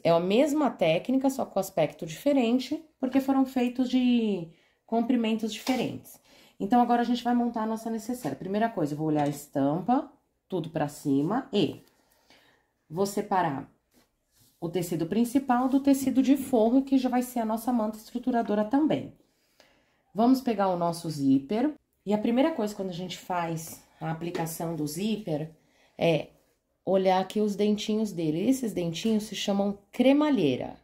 É a mesma técnica, só com aspecto diferente, porque foram feitos de comprimentos diferentes. Então, agora a gente vai montar a nossa necessaire. Primeira coisa, eu vou olhar a estampa, tudo pra cima, e vou separar o tecido principal do tecido de forro, que já vai ser a nossa manta estruturadora também. Vamos pegar o nosso zíper, e a primeira coisa quando a gente faz a aplicação do zíper é olhar aqui os dentinhos dele. Esses dentinhos se chamam cremalheira.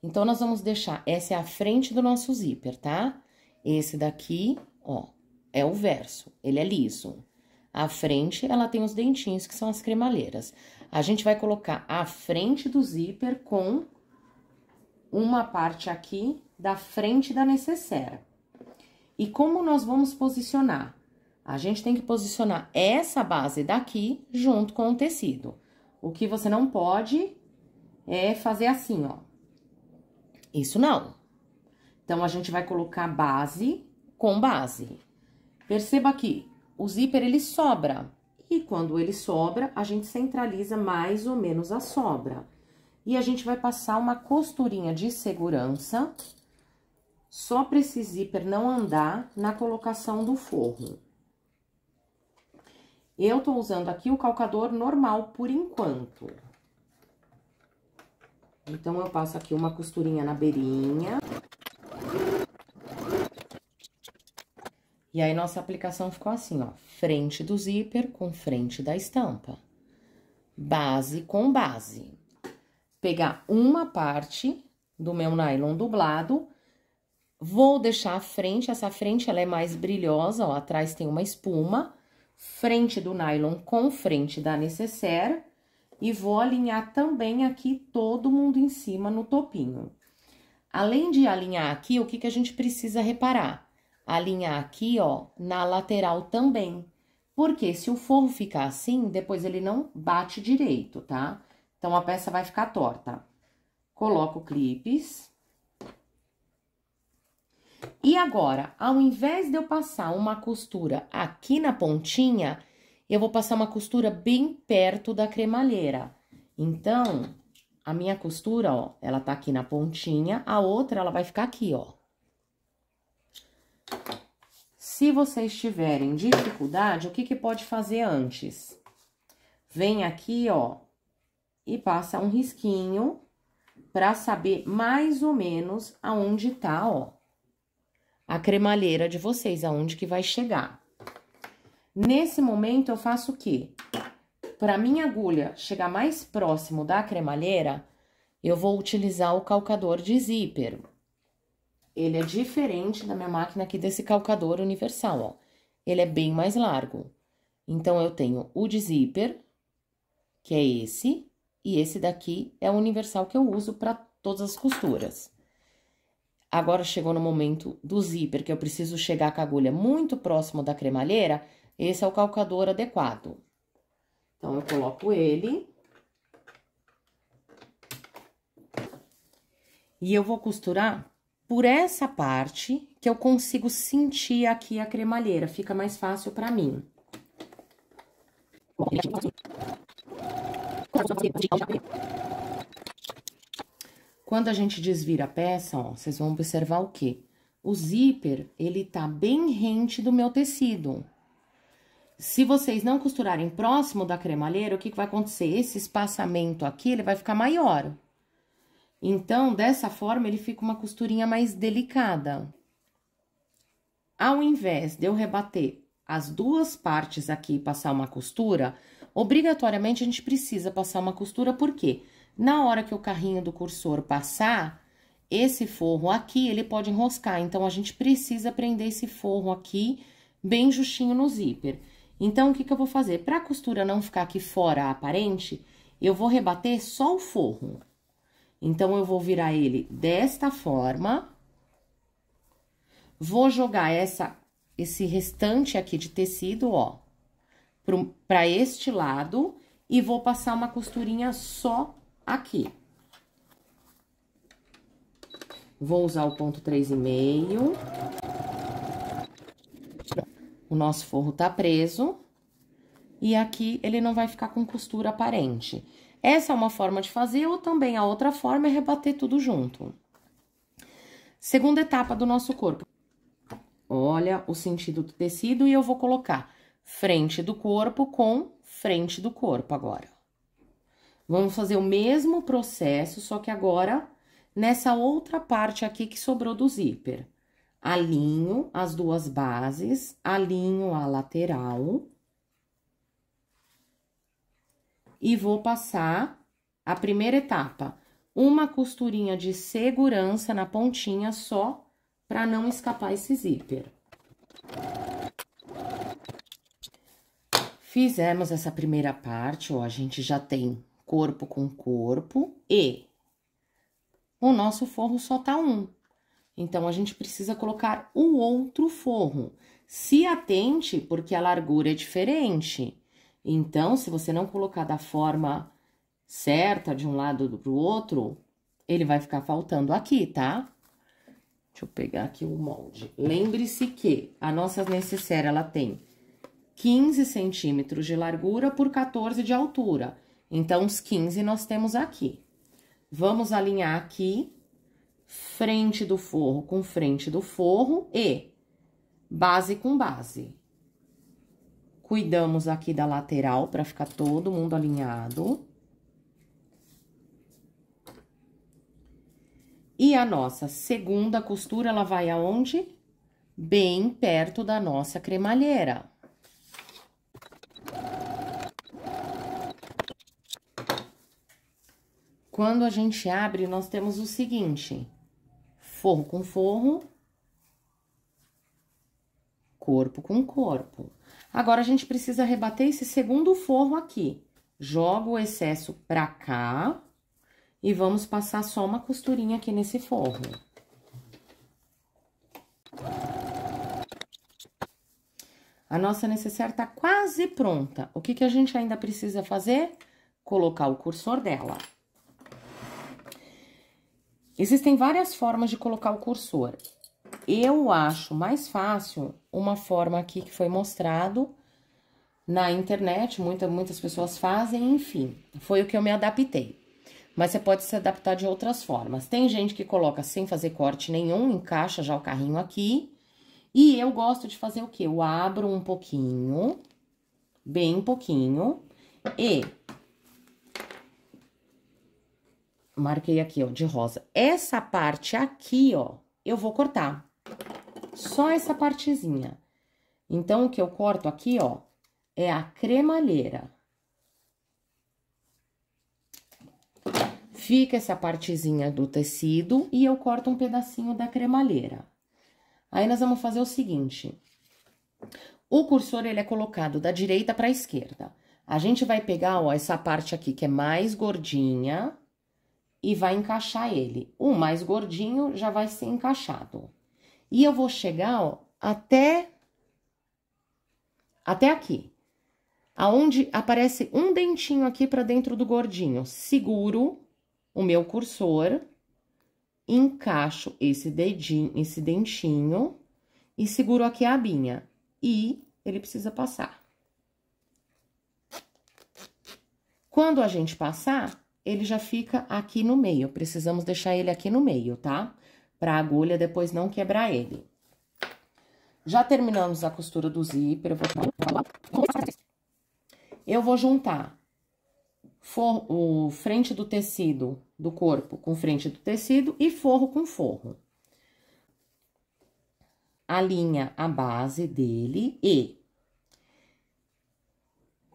Então, nós vamos deixar, essa é a frente do nosso zíper, tá? Esse daqui, ó, é o verso, ele é liso. A frente, ela tem os dentinhos, que são as cremalheiras. A gente vai colocar a frente do zíper com uma parte aqui da frente da necessaire. E como nós vamos posicionar? A gente tem que posicionar essa base daqui junto com o tecido. O que você não pode é fazer assim, ó. Isso não. Então, a gente vai colocar base com base. Perceba que o zíper, ele sobra. E quando ele sobra, a gente centraliza mais ou menos a sobra. E a gente vai passar uma costurinha de segurança, só para esse zíper não andar na colocação do forro. Eu tô usando aqui o calcador normal por enquanto. Então, eu passo aqui uma costurinha na beirinha. E aí, nossa aplicação ficou assim, ó. Frente do zíper com frente da estampa. Base com base. Pegar uma parte do meu nylon dublado. Vou deixar a frente, essa frente ela é mais brilhosa, ó. Atrás tem uma espuma. Frente do nylon com frente da necessaire. E vou alinhar também aqui todo mundo em cima no topinho. Além de alinhar aqui, o que que a gente precisa reparar? Alinhar aqui, ó, na lateral também. Porque se o forro ficar assim, depois ele não bate direito, tá? Então, a peça vai ficar torta. Coloco clipes. E agora, ao invés de eu passar uma costura aqui na pontinha, eu vou passar uma costura bem perto da cremalheira. Então, a minha costura, ó, ela tá aqui na pontinha, a outra ela vai ficar aqui, ó. Se vocês tiverem dificuldade, o que que pode fazer antes? Vem aqui, ó, e passa um risquinho pra saber mais ou menos aonde tá, ó, a cremalheira de vocês, aonde que vai chegar. Nesse momento, eu faço o quê? Pra minha agulha chegar mais próximo da cremalheira, eu vou utilizar o calcador de zíper. Ele é diferente da minha máquina aqui desse calcador universal, ó. Ele é bem mais largo. Então, eu tenho o de zíper, que é esse, e esse daqui é o universal que eu uso para todas as costuras. Agora, chegou no momento do zíper, que eu preciso chegar com a agulha muito próximo da cremalheira, esse é o calcador adequado. Então, eu coloco ele. E eu vou costurar por essa parte que eu consigo sentir aqui a cremalheira, fica mais fácil pra mim. Quando a gente desvira a peça, ó, vocês vão observar o quê? O zíper, ele tá bem rente do meu tecido. Se vocês não costurarem próximo da cremalheira, o que que vai acontecer? Esse espaçamento aqui, ele vai ficar maior. Então, dessa forma, ele fica uma costurinha mais delicada. Ao invés de eu rebater as duas partes aqui e passar uma costura, obrigatoriamente a gente precisa passar uma costura, porque na hora que o carrinho do cursor passar, esse forro aqui, ele pode enroscar. Então, a gente precisa prender esse forro aqui bem justinho no zíper. Então, o que que eu vou fazer? Para a costura não ficar aqui fora aparente, eu vou rebater só o forro. Então, eu vou virar ele desta forma. Vou jogar esse restante aqui de tecido, ó, pra este lado. E vou passar uma costurinha só aqui. Vou usar o ponto 3,5. O nosso forro tá preso. E aqui, ele não vai ficar com costura aparente. Essa é uma forma de fazer, ou também a outra forma é rebater tudo junto. Segunda etapa do nosso corpo. Olha o sentido do tecido e eu vou colocar frente do corpo com frente do corpo agora. Vamos fazer o mesmo processo, só que agora nessa outra parte aqui que sobrou do zíper. Alinho as duas bases, alinho a lateral. E vou passar a primeira etapa, uma costurinha de segurança na pontinha só, para não escapar esse zíper. Fizemos essa primeira parte, ó, a gente já tem corpo com corpo e o nosso forro só tá um. Então, a gente precisa colocar o outro forro. Se atente, porque a largura é diferente. Então, se você não colocar da forma certa de um lado pro outro, ele vai ficar faltando aqui, tá? Deixa eu pegar aqui o molde. Lembre-se que a nossa necessaire, ela tem 15 centímetros de largura por 14 de altura. Então, os 15 nós temos aqui. Vamos alinhar aqui, frente do forro com frente do forro e base com base. Cuidamos aqui da lateral para ficar todo mundo alinhado. E a nossa segunda costura, ela vai aonde? Bem perto da nossa cremalheira. Quando a gente abre, nós temos o seguinte: forro com forro, corpo com corpo. Agora, a gente precisa rebater esse segundo forro aqui. Joga o excesso pra cá e vamos passar só uma costurinha aqui nesse forro. A nossa necessaire tá quase pronta. O que que a gente ainda precisa fazer? Colocar o cursor dela. Existem várias formas de colocar o cursor. Eu acho mais fácil uma forma aqui que foi mostrado na internet, muitas pessoas fazem, enfim, foi o que eu me adaptei. Mas você pode se adaptar de outras formas. Tem gente que coloca sem fazer corte nenhum, encaixa já o carrinho aqui. E eu gosto de fazer o quê? Eu abro um pouquinho, bem pouquinho, e marquei aqui, ó, de rosa. Essa parte aqui, ó, eu vou cortar. Só essa partezinha. Então, o que eu corto aqui, ó, é a cremalheira. Fica essa partezinha do tecido e eu corto um pedacinho da cremalheira. Aí, nós vamos fazer o seguinte. O cursor, ele é colocado da direita para a esquerda. A gente vai pegar, ó, essa parte aqui que é mais gordinha e vai encaixar ele. O mais gordinho já vai ser encaixado. E eu vou chegar, ó, até aqui. Aonde aparece um dentinho aqui para dentro do gordinho. Seguro o meu cursor, encaixo esse dedinho, esse dentinho e seguro aqui a abinha. E ele precisa passar. Quando a gente passar, ele já fica aqui no meio. Precisamos deixar ele aqui no meio, tá? Pra agulha depois não quebrar ele. Já terminamos a costura do zíper. Eu vou juntar o frente do tecido do corpo com frente do tecido e forro com forro. Alinha a base dele e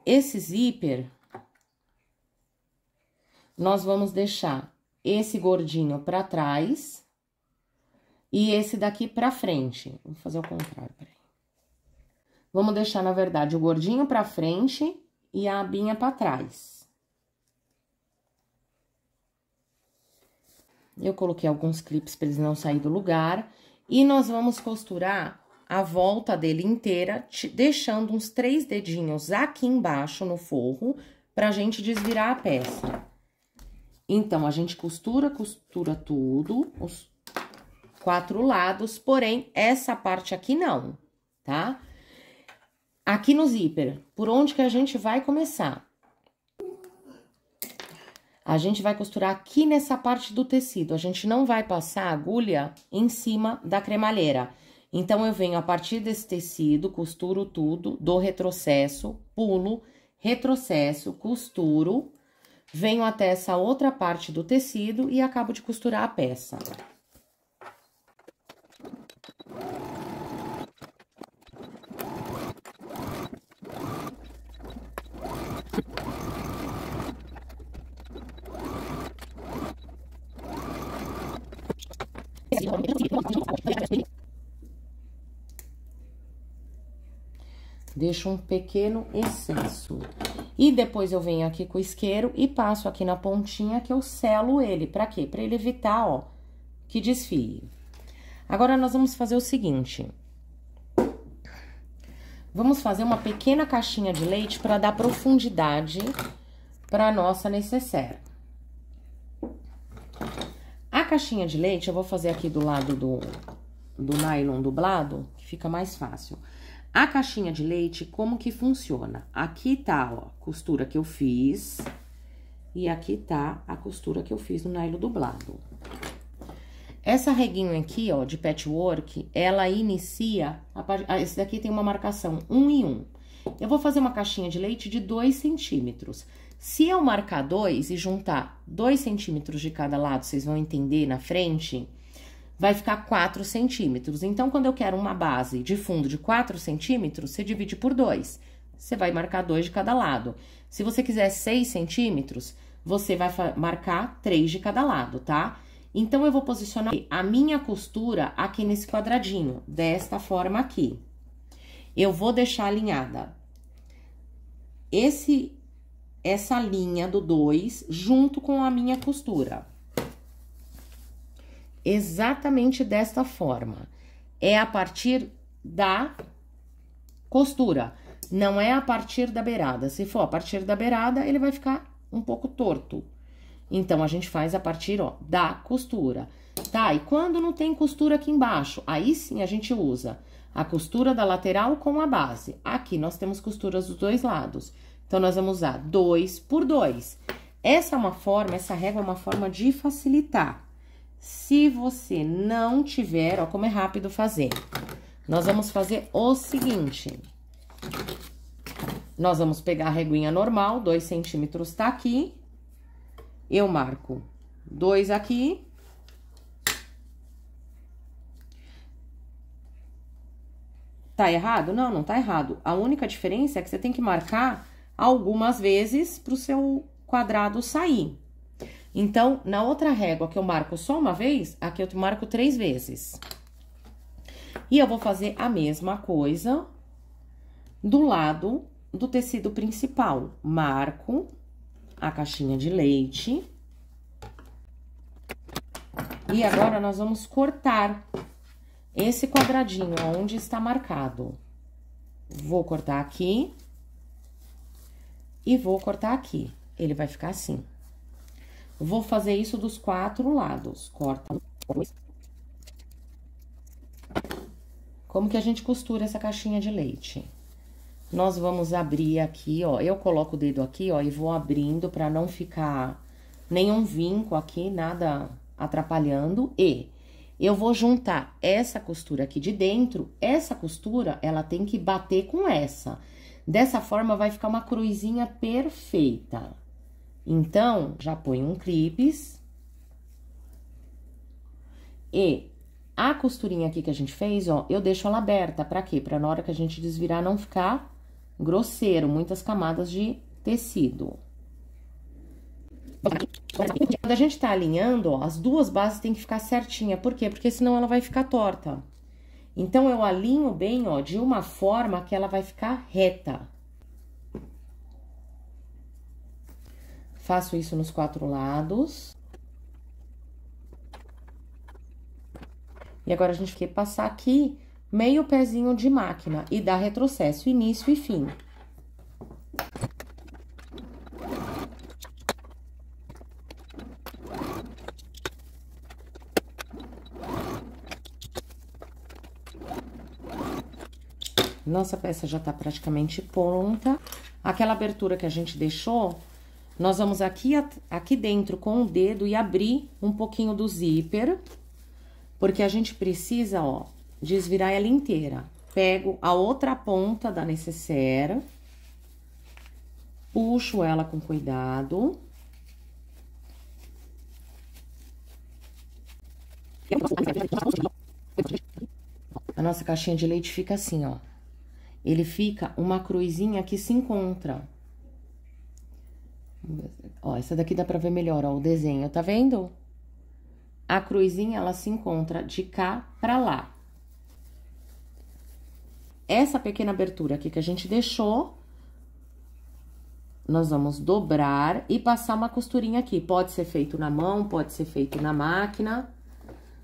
esse zíper, nós vamos deixar esse gordinho pra trás e esse daqui pra frente. Vou fazer o contrário, peraí. Vamos deixar, na verdade, o gordinho pra frente e a abinha pra trás. Eu coloquei alguns clipes pra eles não saírem do lugar. E nós vamos costurar a volta dele inteira, deixando uns 3 dedinhos aqui embaixo no forro, pra gente desvirar a peça. Então, a gente costura tudo, os 4 lados, porém, essa parte aqui não, tá? Aqui no zíper, por onde que a gente vai começar? A gente vai costurar aqui nessa parte do tecido, a gente não vai passar a agulha em cima da cremalheira. Então, eu venho a partir desse tecido, costuro tudo, dou retrocesso, pulo, retrocesso, costuro, venho até essa outra parte do tecido e acabo de costurar a peça. Deixo um pequeno excesso. E depois eu venho aqui com o isqueiro e passo aqui na pontinha que eu selo ele. Pra quê? Pra ele evitar, ó, que desfie. Agora, nós vamos fazer o seguinte. Vamos fazer uma pequena caixinha de leite pra dar profundidade pra nossa necessaire. A caixinha de leite eu vou fazer aqui do lado do nylon dublado, que fica mais fácil. A caixinha de leite, como que funciona? Aqui tá, ó, a costura que eu fiz. E aqui tá a costura que eu fiz no nylon dublado. Essa reguinha aqui, ó, de patchwork, ela inicia... Esse daqui tem uma marcação 1 em 1. Eu vou fazer uma caixinha de leite de 2 centímetros. Se eu marcar 2 e juntar 2 centímetros de cada lado, vocês vão entender na frente... vai ficar 4 centímetros. Então, quando eu quero uma base de fundo de 4 centímetros, você divide por 2. Você vai marcar 2 de cada lado. Se você quiser 6 centímetros, você vai marcar 3 de cada lado, tá? Então, eu vou posicionar a minha costura aqui nesse quadradinho, desta forma aqui. Eu vou deixar alinhada essa linha do 2 junto com a minha costura. Exatamente desta forma. É a partir da costura, não é a partir da beirada. Se for a partir da beirada, ele vai ficar um pouco torto. Então, a gente faz a partir, ó, da costura, tá? E quando não tem costura aqui embaixo, aí sim a gente usa a costura da lateral com a base. Aqui nós temos costuras dos dois lados. Então, nós vamos usar 2 por 2. Essa régua é uma forma de facilitar. Se você não tiver, ó, como é rápido fazer. Nós vamos fazer o seguinte. Nós vamos pegar a reguinha normal, 2 centímetros tá aqui. Eu marco 2 aqui. Tá errado? Não, não tá errado. A única diferença é que você tem que marcar algumas vezes pro seu quadrado sair. Então, na outra régua que eu marco só uma vez, aqui eu marco 3 vezes. E eu vou fazer a mesma coisa do lado do tecido principal. Marco a caixinha de leite. E agora, nós vamos cortar esse quadradinho onde está marcado. Vou cortar aqui. E vou cortar aqui. Ele vai ficar assim. Vou fazer isso dos 4 lados. Corta. Como que a gente costura essa caixinha de leite? Nós vamos abrir aqui, ó. Eu coloco o dedo aqui, ó, e vou abrindo pra não ficar nenhum vinco aqui, nada atrapalhando. E eu vou juntar essa costura aqui de dentro. Essa costura, ela tem que bater com essa. Dessa forma, vai ficar uma cruzinha perfeita. Então, já põe um clipes. E a costurinha aqui que a gente fez, ó, eu deixo ela aberta. Pra quê? Pra na hora que a gente desvirar não ficar grosseiro, muitas camadas de tecido. Quando a gente tá alinhando, ó, as duas bases tem que ficar certinha. Por quê? Porque senão ela vai ficar torta. Então, eu alinho bem, ó, de uma forma que ela vai ficar reta. Faço isso nos 4 lados. E agora, a gente quer passar aqui meio pezinho de máquina e dar retrocesso, início e fim. Nossa peça já tá praticamente pronta. Aquela abertura que a gente deixou, Nós vamos aqui dentro com o dedo e abrir um pouquinho do zíper, porque a gente precisa, ó, desvirar ela inteira. Pego a outra ponta da necessaire, puxo ela com cuidado. A nossa caixinha de leite fica assim, ó. Ele fica uma cruzinha que se encontra. Ó, essa daqui dá pra ver melhor, ó, o desenho, tá vendo? A cruzinha, ela se encontra de cá pra lá. Essa pequena abertura aqui que a gente deixou, nós vamos dobrar e passar uma costurinha aqui. Pode ser feito na mão, pode ser feito na máquina.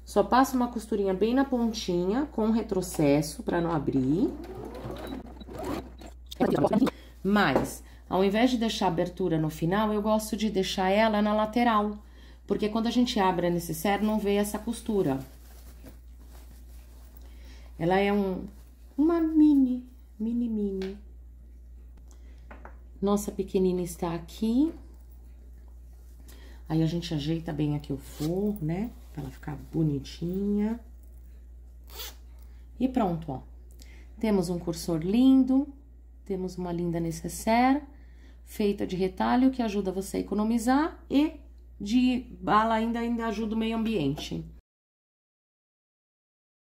Só passa uma costurinha bem na pontinha, com retrocesso, pra não abrir. Mas, ao invés de deixar a abertura no final, eu gosto de deixar ela na lateral. Porque quando a gente abre a necessaire, não vê essa costura. Ela é uma mini. Nossa pequenina está aqui. Aí, a gente ajeita bem aqui o forro, né? Pra ela ficar bonitinha. E pronto, ó. Temos um cursor lindo, temos uma linda necessaire, feita de retalho, que ajuda você a economizar, e de bala ainda ajuda o meio ambiente.